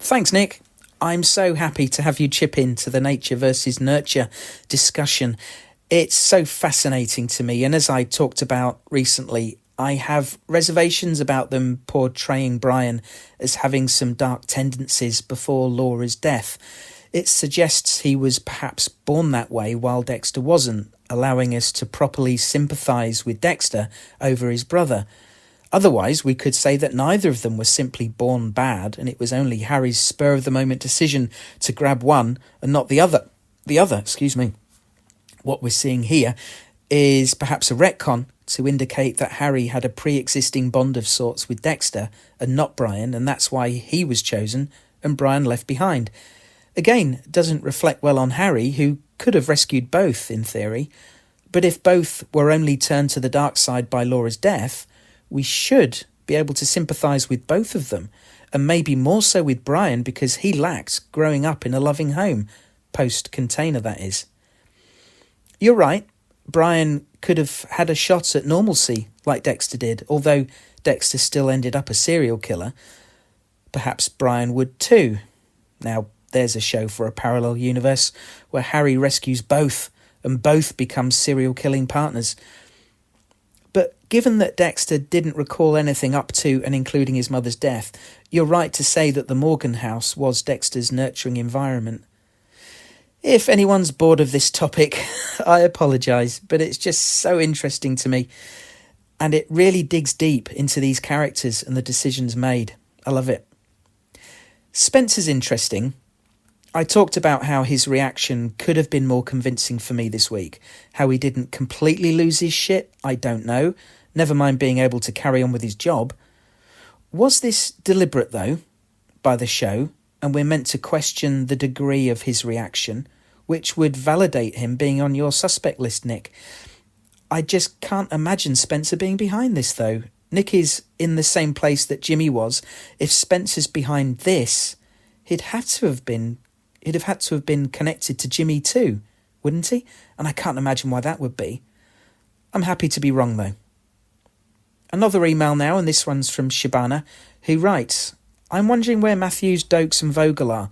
S1: Thanks, Nick. I'm so happy to have you chip in to the nature versus nurture discussion. It's so fascinating to me. And as I talked about recently, I have reservations about them portraying Brian as having some dark tendencies before Laura's death. It suggests he was perhaps born that way while Dexter wasn't, allowing us to properly sympathise with Dexter over his brother. Otherwise, we could say that neither of them was simply born bad, and it was only Harry's spur-of-the-moment decision to grab one and not the other. What we're seeing here is perhaps a retcon to indicate that Harry had a pre-existing bond of sorts with Dexter and not Brian, and that's why he was chosen and Brian left behind. Again, doesn't reflect well on Harry, who could have rescued both, in theory. But if both were only turned to the dark side by Laura's death, we should be able to sympathise with both of them, and maybe more so with Brian because he lacked growing up in a loving home, post-container that is. You're right, Brian could have had a shot at normalcy like Dexter did, although Dexter still ended up a serial killer. Perhaps Brian would too. Now, there's a show for a parallel universe where Harry rescues both and both become serial killing partners. But given that Dexter didn't recall anything up to and including his mother's death, you're right to say that the Morgan house was Dexter's nurturing environment. If anyone's bored of this topic, I apologise, but it's just so interesting to me. And it really digs deep into these characters and the decisions made. I love it. Spencer's interesting. I talked about how his reaction could have been more convincing for me this week. How he didn't completely lose his shit, I don't know. Never mind being able to carry on with his job. Was this deliberate, though, by the show, and we're meant to question the degree of his reaction, which would validate him being on your suspect list, Nick? I just can't imagine Spencer being behind this, though. Nick is in the same place that Jimmy was. If Spencer's behind this, he'd have to have been connected to Jimmy too, wouldn't he? And I can't imagine why that would be. I'm happy to be wrong, though. Another email now, and this one's from Shabana, who writes, I'm wondering where Matthews, Dokes and Vogel are.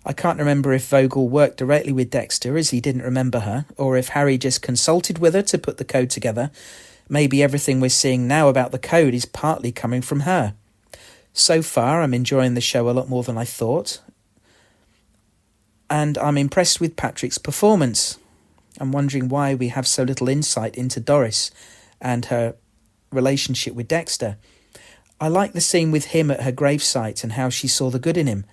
S1: I can't remember if Vogel worked directly with Dexter, as he didn't remember her, or if Harry just consulted with her to put the code together. Maybe everything we're seeing now about the code is partly coming from her. So far, I'm enjoying the show a lot more than I thought. And I'm impressed with Patrick's performance. I'm wondering why we have so little insight into Doris and her relationship with Dexter. I like the scene with him at her gravesite and how she saw the good in him.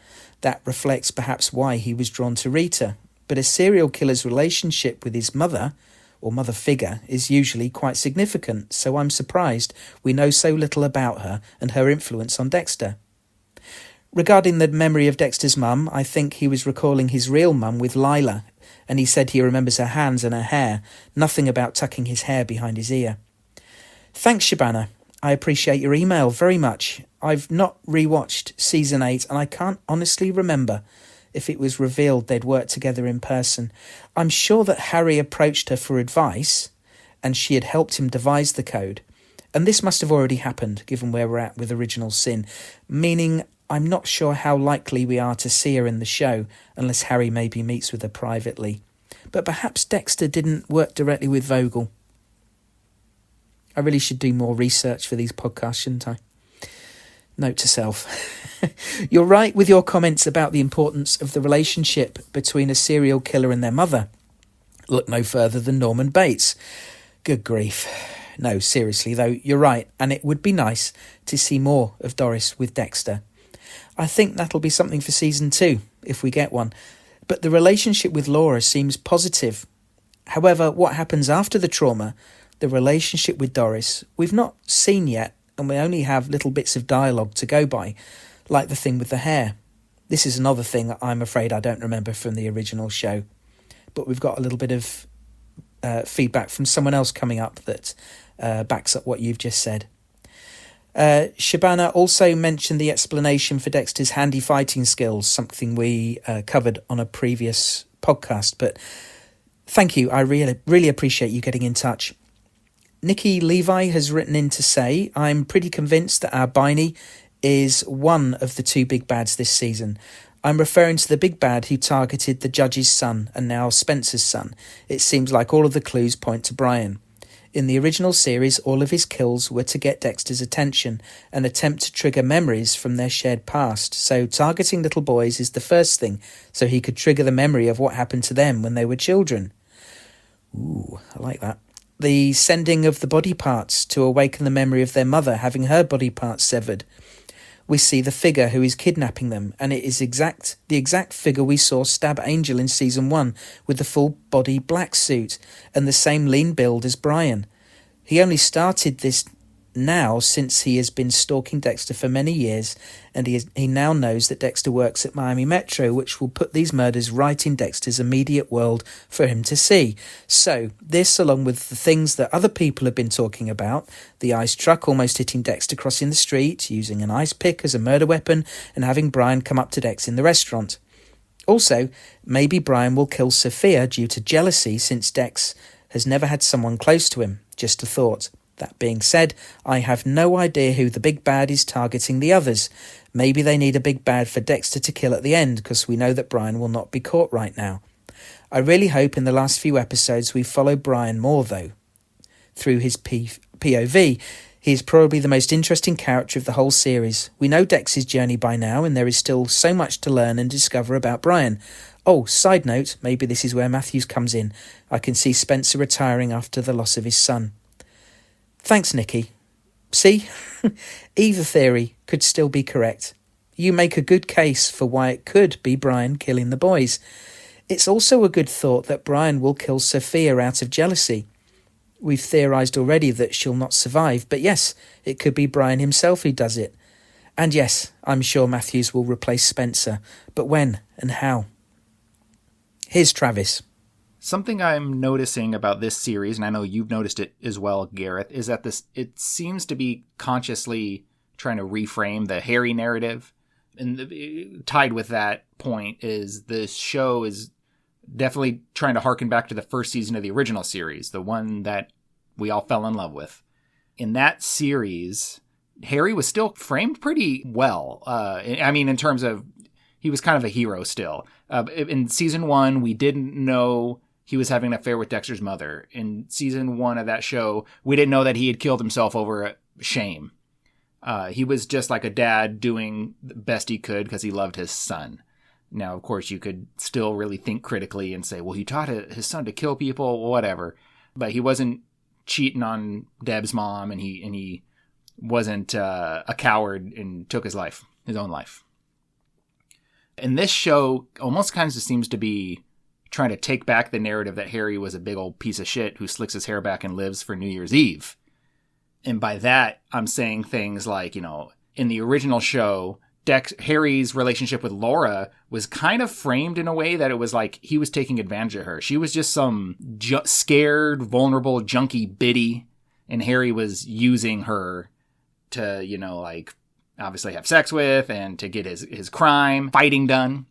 S1: That reflects perhaps why he was drawn to Rita. But a serial killer's relationship with his mother, or mother figure, is usually quite significant, so I'm surprised we know so little about her and her influence on Dexter. Regarding the memory of Dexter's mum, I think he was recalling his real mum with Lila, and he said he remembers her hands and her hair, nothing about tucking his hair behind his ear. Thanks, Shabana. I appreciate your email very much. I've not rewatched Season 8, and I can't honestly remember if it was revealed they'd worked together in person. I'm sure that Harry approached her for advice, and she had helped him devise the code. And this must have already happened, given where we're at with Original Sin, meaning I'm not sure how likely we are to see her in the show, unless Harry maybe meets with her privately. But perhaps Dexter didn't work directly with Vogel. I really should do more research for these podcasts, shouldn't I? Note to self. You're right with your comments about the importance of the relationship between a serial killer and their mother. Look no further than Norman Bates. Good grief. No, seriously though, you're right, and it would be nice to see more of Doris with Dexter. I think that'll be something for season 2, if we get one. But the relationship with Laura seems positive. However, what happens after the trauma, the relationship with Doris, we've not seen yet, and we only have little bits of dialogue to go by, like the thing with the hair. This is another thing I'm afraid I don't remember from the original show. But we've got a little bit of feedback from someone else coming up that backs up what you've just said. Shabana also mentioned the explanation for Dexter's handy fighting skills, something we covered on a previous podcast. But thank you. I really appreciate you getting in touch. Nikki Levi has written in to say, I'm pretty convinced that our Biney is one of the 2 big bads this season. I'm referring to the big bad who targeted the judge's son and now Spencer's son. It seems like all of the clues point to Brian. In the original series, all of his kills were to get Dexter's attention and attempt to trigger memories from their shared past. So targeting little boys is the first thing, so he could trigger the memory of what happened to them when they were children. Ooh, I like that. The sending of the body parts to awaken the memory of their mother having her body parts severed. We see the figure who is kidnapping them, and it is the exact figure we saw stab Angel in season 1 with the full body black suit and the same lean build as Brian. He only started this now since he has been stalking Dexter for many years, and he now knows that Dexter works at Miami Metro, which will put these murders right in Dexter's immediate world for him to see. So this, along with the things that other people have been talking about, the ice truck almost hitting Dexter crossing the street, using an ice pick as a murder weapon, and having Brian come up to Dex in the restaurant. Also, maybe Brian will kill Sophia due to jealousy, since Dex has never had someone close to him. Just a thought. That being said, I have no idea who the big bad is targeting the others. Maybe they need a big bad for Dexter to kill at the end, because we know that Brian will not be caught right now. I really hope in the last few episodes we follow Brian more, though. Through his POV, he is probably the most interesting character of the whole series. We know Dex's journey by now, and there is still so much to learn and discover about Brian. Oh, side note, maybe this is where Matthews comes in. I can see Spencer retiring after the loss of his son. Thanks, Nikki. See? Either theory could still be correct. You make a good case for why it could be Brian killing the boys. It's also a good thought that Brian will kill Sophia out of jealousy. We've theorised already that she'll not survive, but yes, it could be Brian himself who does it. And yes, I'm sure Matthews will replace Spencer, but when and how? Here's Travis.
S13: Something I'm noticing about this series, and I know you've noticed it as well, Gareth, is that it seems to be consciously trying to reframe the Harry narrative. And tied with that point is the show is definitely trying to harken back to the first season of the original series, the one that we all fell in love with. In that series, Harry was still framed pretty well. I mean, in terms of, he was kind of a hero still. In season 1, we didn't know he was having an affair with Dexter's mother. In season 1 of that show, we didn't know that he had killed himself over shame. He was just like a dad doing the best he could because he loved his son. Now, of course, you could still really think critically and say, well, he taught his son to kill people, whatever. But he wasn't cheating on Deb's mom, and he wasn't a coward and took his own life. And this show almost kind of seems to be trying to take back the narrative that Harry was a big old piece of shit who slicks his hair back and lives for New Year's Eve. And by that, I'm saying things like, in the original show, Harry's relationship with Laura was kind of framed in a way that it was like he was taking advantage of her. She was just some scared, vulnerable, junkie biddy, and Harry was using her to, obviously have sex with and to get his crime fighting done.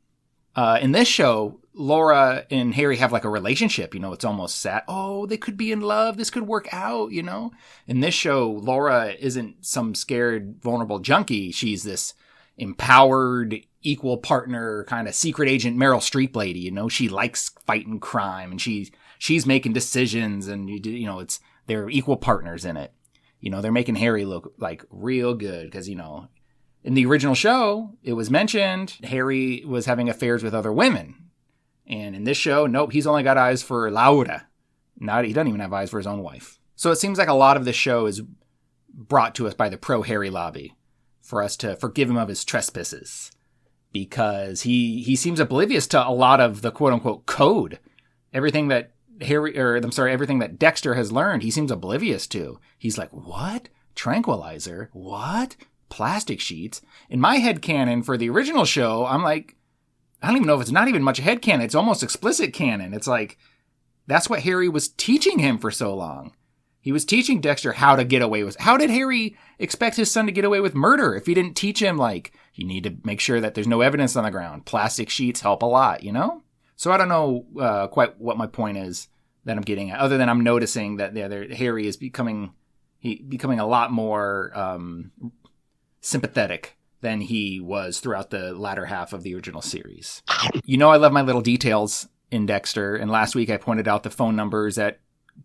S13: In this show, Laura and Harry have like a relationship, it's almost sad. Oh, they could be in love. This could work out, In this show, Laura isn't some scared, vulnerable junkie. She's this empowered, equal partner, kind of secret agent Meryl Streep lady. You know, she likes fighting crime, and she's making decisions, and they're equal partners in it. You know, they're making Harry look like real good because, you know, in the original show, it was mentioned Harry was having affairs with other women. And in this show, nope, he's only got eyes for Laura. He doesn't even have eyes for his own wife. So it seems like a lot of this show is brought to us by the pro-Harry lobby for us to forgive him of his trespasses. Because he seems oblivious to a lot of the quote-unquote code. Everything that everything that Dexter has learned, he seems oblivious to. He's like, what? Tranquilizer? What? Plastic sheets? In my headcanon for the original show, I'm like, I don't even know if it's not even much headcanon. It's almost explicit canon. It's like, that's what Harry was teaching him for so long. He was teaching Dexter how to get away with. How did Harry expect his son to get away with murder if he didn't teach him, like, you need to make sure that there's no evidence on the ground. Plastic sheets help a lot, you know? So I don't know quite what my point is that I'm getting at, other than I'm noticing that Harry is becoming a lot more sympathetic than he was throughout the latter half of the original series. You know, I love my little details in Dexter, and last week I pointed out the phone numbers that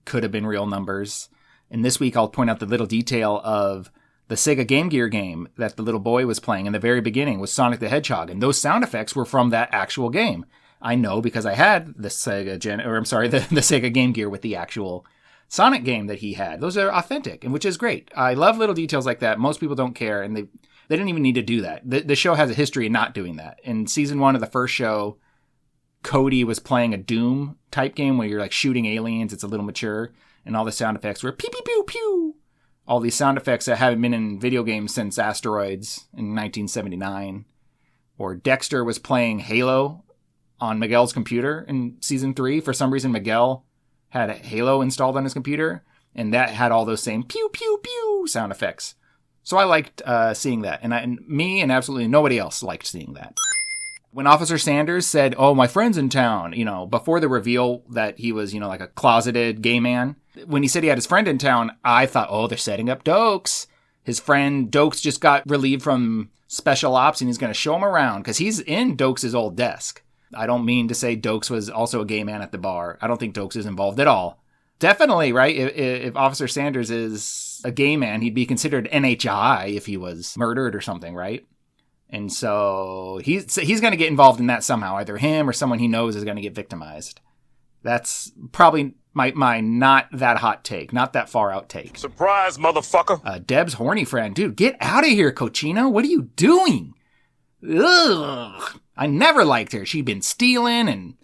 S13: could have been real numbers. And this week I'll point out the little detail of the Sega Game Gear game that the little boy was playing in the very beginning with Sonic the Hedgehog, and those sound effects were from that actual game. I know because I had the Sega Game Gear with the actual Sonic game that he had. Those are authentic, and which is great. I love little details like that. Most people don't care, and they didn't even need to do that. The show has a history of not doing that. In season 1 of the first show, Cody was playing a Doom type game where you're like shooting aliens. It's a little mature, and all the sound effects were pew pew pew pew. All these sound effects that haven't been in video games since Asteroids in 1979. Or Dexter was playing Halo on Miguel's computer in season 3. For some reason, Miguel had Halo installed on his computer, and that had all those same pew pew pew sound effects. So I liked seeing that, and me and absolutely nobody else liked seeing that. When Officer Sanders said, "Oh, my friend's in town," you know, before the reveal that he was, you know, like a closeted gay man, when he said he had his friend in town, I thought, oh, they're setting up Dokes. His friend Dokes just got relieved from special ops, and he's going to show him around because he's in Dokes' old desk. I don't mean to say Dokes was also a gay man at the bar. I don't think Dokes is involved at all. Definitely, right? If Officer Sanders is a gay man, he'd be considered NHI if he was murdered or something, right? And so he's going to get involved in that somehow. Either him or someone he knows is going to get victimized. That's probably my not that hot take, not that far out take.
S14: Surprise, motherfucker.
S13: Deb's horny friend. Dude, get out of here, Cochino. What are you doing? Ugh. I never liked her. She'd been stealing and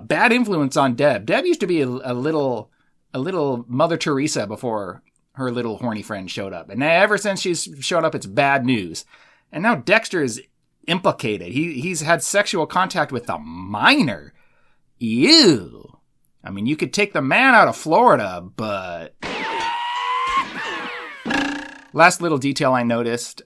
S13: bad influence on Deb. Deb used to be a little Mother Teresa before her little horny friend showed up. And ever since she's showed up, it's bad news. And now Dexter is implicated. He's had sexual contact with a minor. Ew. I mean, you could take the man out of Florida, but... Last little detail I noticed,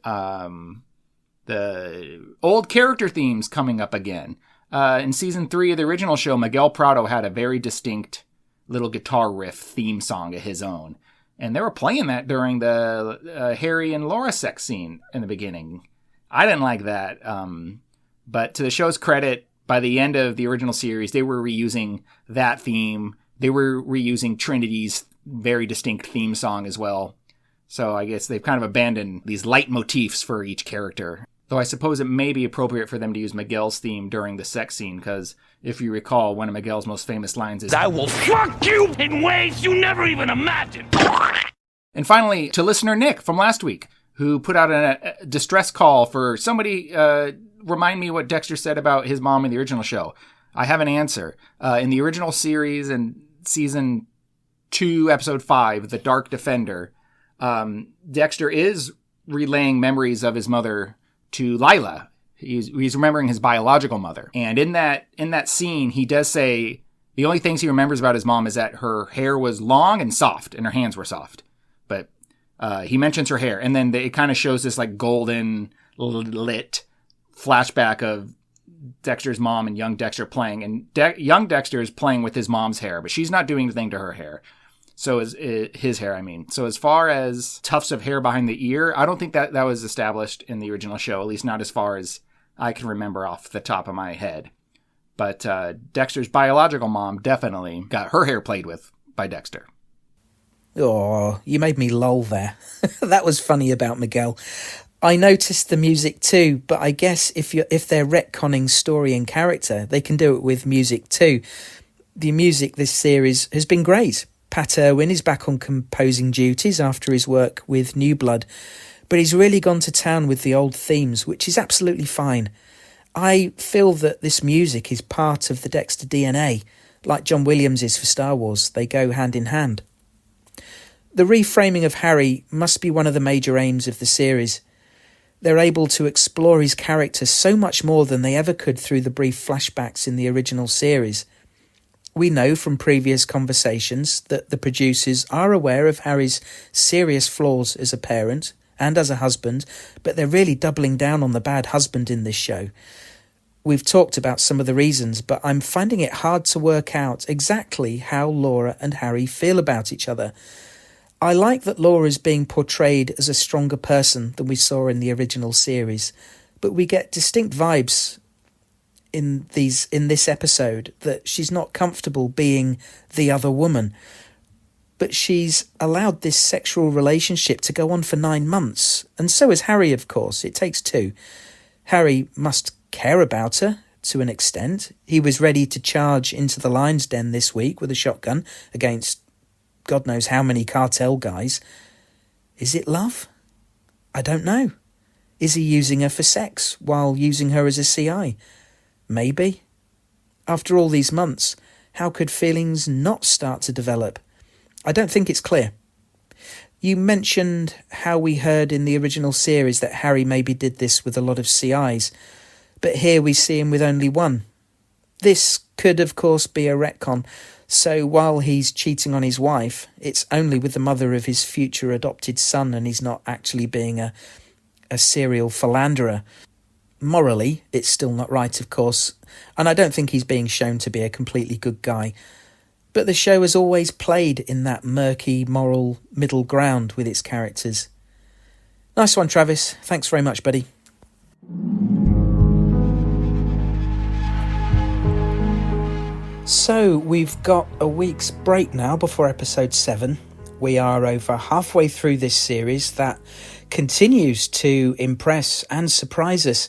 S13: the old character themes coming up again. In season 3 of the original show, Miguel Prado had a very distinct little guitar riff theme song of his own. And they were playing that during the Harry and Laura sex scene in the beginning. I didn't like that. But to the show's credit, by the end of the original series, they were reusing that theme. They were reusing Trinity's very distinct theme song as well. So I guess they've kind of abandoned these leitmotifs for each character. Though I suppose it may be appropriate for them to use Miguel's theme during the sex scene, because if you recall, one of Miguel's most famous lines is, "I will fuck you in ways you never even imagined." And finally, to listener Nick from last week, who put out a distress call for somebody, remind me what Dexter said about his mom in the original show. I have an answer. In the original series in season 2, episode 5, The Dark Defender, Dexter is relaying memories of his mother to Lila. He's remembering his biological mother. And in that scene, he does say the only things he remembers about his mom is that her hair was long and soft and her hands were soft. But he mentions her hair. And then it kind of shows this like golden lit flashback of Dexter's mom and young Dexter playing. And young Dexter is playing with his mom's hair, but she's not doing anything to her hair. So is his hair, I mean. So as far as tufts of hair behind the ear, I don't think that was established in the original show, at least not as far as I can remember off the top of my head. But Dexter's biological mom definitely got her hair played with by Dexter.
S1: Oh, you made me lol there. That was funny about Miguel. I noticed the music too, but I guess if they're retconning story and character, they can do it with music too. The music this series has been great. Pat Irwin is back on composing duties after his work with New Blood, but he's really gone to town with the old themes, which is absolutely fine. I feel that this music is part of the Dexter DNA, like John Williams is for Star Wars. They go hand in hand. The reframing of Harry must be one of the major aims of the series. They're able to explore his character so much more than they ever could through the brief flashbacks in the original series. We know from previous conversations that the producers are aware of Harry's serious flaws as a parent and as a husband, but they're really doubling down on the bad husband in this show. We've talked about some of the reasons, but I'm finding it hard to work out exactly how Laura and Harry feel about each other. I like that Laura is being portrayed as a stronger person than we saw in the original series, but we get distinct vibes in this episode that she's not comfortable being the other woman. But she's allowed this sexual relationship to go on for 9 months, and so has Harry, of course. It takes two. Harry must care about her to an extent. He was ready to charge into the lion's den this week with a shotgun against God knows how many cartel guys. Is it love? I don't know. Is he using her for sex while using her as a CI? Maybe. After all these months, how could feelings not start to develop? I don't think it's clear. You mentioned how we heard in the original series that Harry maybe did this with a lot of CIs, but here we see him with only one. This could, of course, be a retcon, so while he's cheating on his wife, it's only with the mother of his future adopted son and he's not actually being a serial philanderer. Morally, it's still not right, of course, and I don't think he's being shown to be a completely good guy. But the show has always played in that murky, moral middle ground with its characters. Nice one, Travis. Thanks very much, buddy. So, we've got a week's break now before episode 7. We are over halfway through this series that continues to impress and surprise us.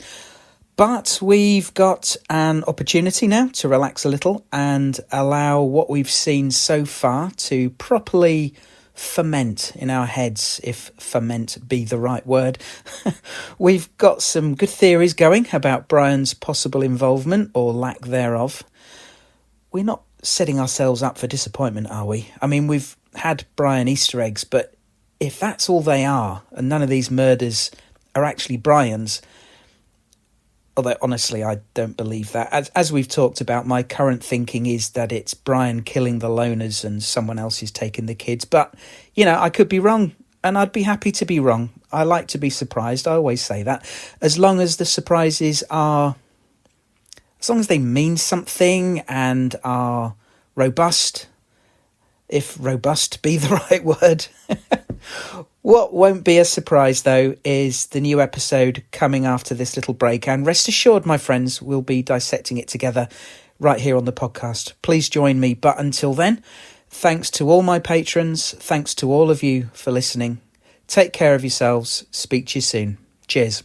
S1: But we've got an opportunity now to relax a little and allow what we've seen so far to properly ferment in our heads, if ferment be the right word. We've got some good theories going about Brian's possible involvement or lack thereof. We're not setting ourselves up for disappointment, are we? I mean, we've had Brian Easter eggs, but if that's all they are, and none of these murders are actually Brian's, although honestly I don't believe that. As we've talked about, my current thinking is that it's Brian killing the loners and someone else is taking the kids. But, you know, I could be wrong, and I'd be happy to be wrong. I like to be surprised, I always say that. As long as the surprises are... as long as they mean something and are robust, if robust be the right word. What won't be a surprise, though, is the new episode coming after this little break. And rest assured, my friends, we'll be dissecting it together right here on the podcast. Please join me. But until then, thanks to all my patrons. Thanks to all of you for listening. Take care of yourselves. Speak to you soon. Cheers.